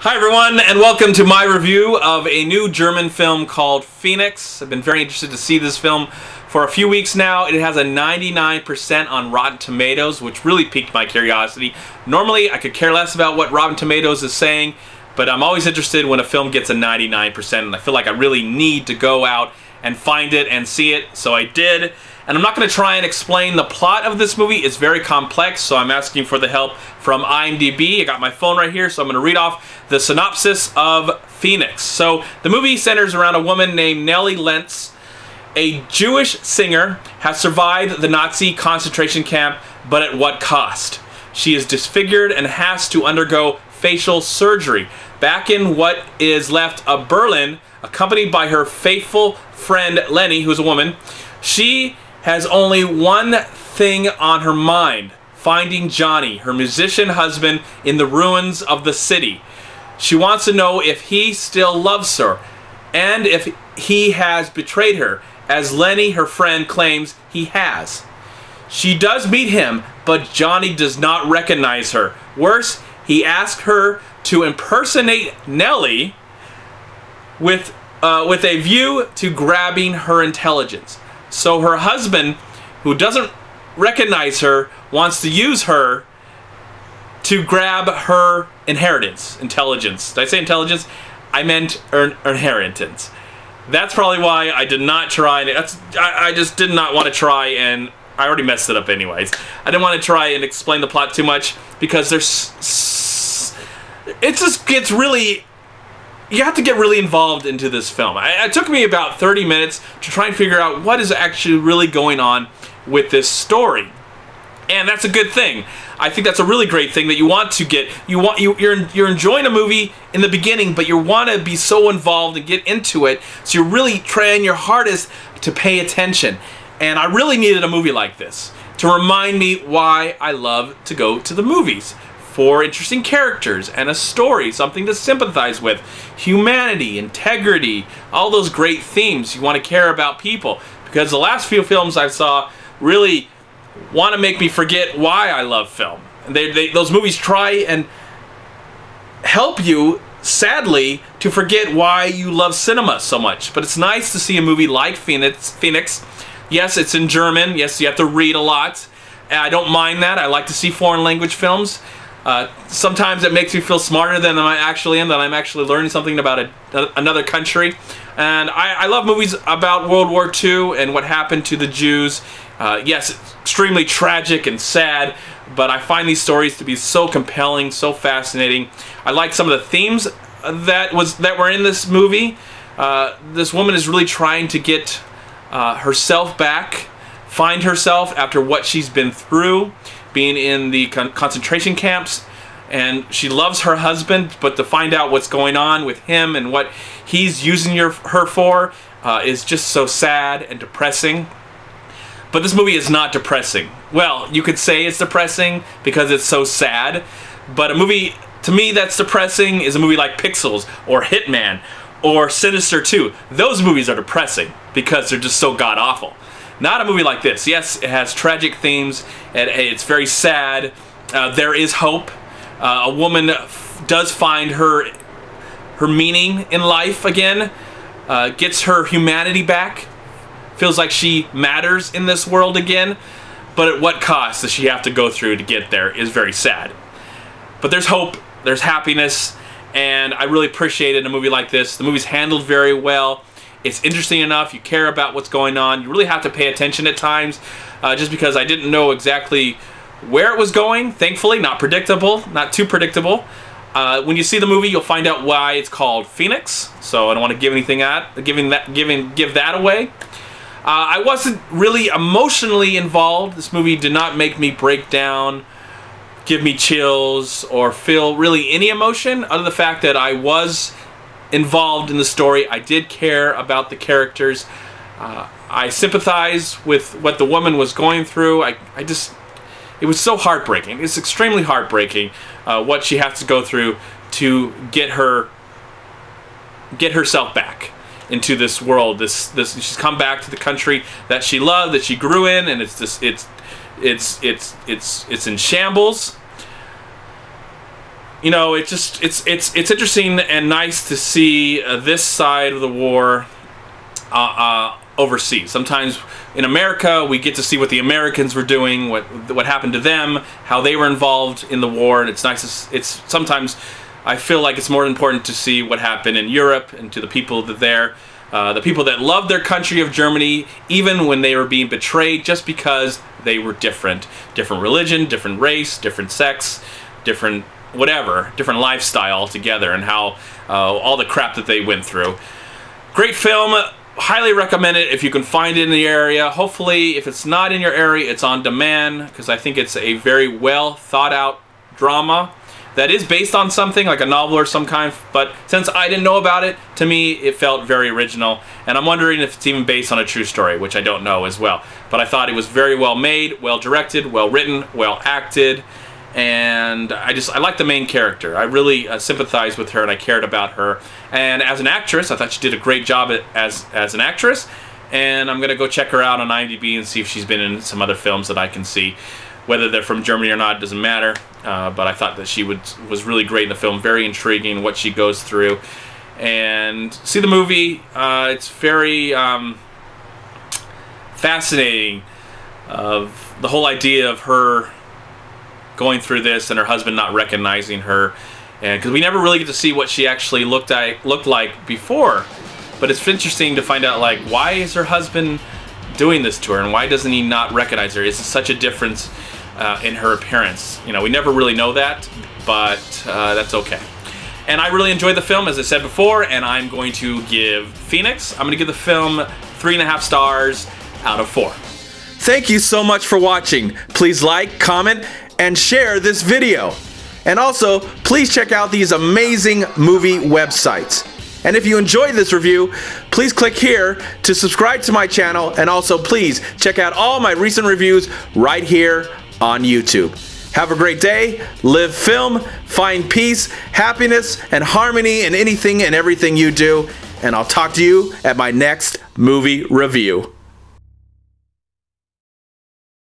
Hi everyone, and welcome to my review of a new German film called Phoenix. I've been very interested to see this film for a few weeks now. It has a 99% on Rotten Tomatoes, which really piqued my curiosity. Normally, I could care less about what Rotten Tomatoes is saying, but I'm always interested when a film gets a 99%, and I feel like I really need to go out and find it and see it, so I did. And I'm not going to try and explain the plot of this movie. It's very complex, so I'm asking for the help from IMDb. I got my phone right here, so I'm going to read off the synopsis of Phoenix. So the movie centers around a woman named Nellie Lentz. A Jewish singer has survived the Nazi concentration camp, but at what cost? She is disfigured and has to undergo facial surgery. Back in what is left of Berlin, accompanied by her faithful friend Lenny, who's a woman, she has only one thing on her mind: finding Johnny, her musician husband, in the ruins of the city. She wants to know if he still loves her, and if he has betrayed her, as Lenny, her friend, claims he has. She does meet him, but Johnny does not recognize her. Worse, he asks her to impersonate Nellie with a view to grabbing her intelligence. So her husband, who doesn't recognize her, wants to use her to grab her intelligence. Did I say intelligence? I meant inheritance. That's probably why I did not try. I just did not want to try, and I already messed it up anyways. I didn't want to try and explain the plot too much because it just gets really. You have to get really involved into this film. It took me about 30 minutes to try and figure out what is actually really going on with this story. And that's a good thing. I think that's a really great thing that you want to get. You're enjoying a movie in the beginning, but you want to be so involved and get into it, so you're really trying your hardest to pay attention. And I really needed a movie like this to remind me why I love to go to the movies. For interesting characters and a story, something to sympathize with, humanity, integrity, all those great themes. You want to care about people, because the last few films I saw really want to make me forget why I love film. Those movies try and help you, sadly, to forget why you love cinema so much. But it's nice to see a movie like Phoenix. Yes, it's in German. Yes, you have to read a lot. I don't mind that. I like to see foreign language films. Sometimes it makes me feel smarter than I actually am, that I'm actually learning something about another country. And I love movies about World War II and what happened to the Jews. Yes, it's extremely tragic and sad, but I find these stories to be so compelling, so fascinating. I like some of the themes that were in this movie. This woman is really trying to get herself back, find herself after what she's been through, being in the concentration camps, and she loves her husband, but to find out what's going on with him and what he's using her for is just so sad and depressing. But this movie is not depressing. Well, you could say it's depressing because it's so sad, but a movie, to me, that's depressing is a movie like Pixels or Hitman or Sinister 2. Those movies are depressing because they're just so god-awful. Not a movie like this. Yes, it has tragic themes, and it's very sad. There is hope. A woman does find her meaning in life again, gets her humanity back, feels like she matters in this world again, but at what cost does she have to go through to get there is very sad. But there's hope, there's happiness, and I really appreciated a movie like this. The movie's handled very well. It's interesting enough, you care about what's going on. You really have to pay attention at times, just because I didn't know exactly where it was going. Thankfully, not predictable, not too predictable. When you see the movie, you'll find out why it's called Phoenix. So I don't want to give anything give that away. I wasn't really emotionally involved. This movie did not make me break down, give me chills, or feel really any emotion, other than the fact that I was involved in the story. I did care about the characters. I sympathized with what the woman was going through. It was so heartbreaking. It's extremely heartbreaking what she has to go through to get herself back into this world. She's come back to the country that she loved, that she grew in, and it's in shambles. you know, it's interesting and nice to see this side of the war overseas. Sometimes in America, we get to see what the Americans were doing, what happened to them, how they were involved in the war, and it's nice. It's sometimes I feel like it's more important to see what happened in Europe and to the people that there, the people that loved their country of Germany, even when they were being betrayed, just because they were different religion, different race, different sex, different whatever, different lifestyle altogether, and how all the crap that they went through. Great film. Highly recommend it if you can find it in the area. Hopefully, if it's not in your area, it's on demand, because I think it's a very well thought out drama that is based on something like a novel or some kind, but since I didn't know about it, to me it felt very original, and I'm wondering if it's even based on a true story, which I don't know as well. But I thought it was very well made, well directed, well written, well acted, and I like the main character. I really sympathized with her, and I cared about her. And as an actress, I thought she did a great job as an actress, and I'm gonna go check her out on IMDb and see if she's been in some other films that I can see. Whether they're from Germany or not, doesn't matter, but I thought that she was really great in the film, very intriguing what she goes through. And see the movie, it's very fascinating, of the whole idea of her going through this and her husband not recognizing her, and because we never really get to see what she actually looked like before. But it's interesting to find out, like, why is her husband doing this to her, and why doesn't he not recognize her? Is such a difference in her appearance? You know, we never really know that, but that's okay. And I really enjoyed the film, as I said before, and I'm going to give Phoenix, I'm going to give the film 3.5 stars out of 4. Thank you so much for watching. Please like, comment, and share this video. And also, please check out these amazing movie websites. And if you enjoyed this review, please click here to subscribe to my channel, and also please check out all my recent reviews right here on YouTube. Have a great day, live film, find peace, happiness, and harmony in anything and everything you do, and I'll talk to you at my next movie review.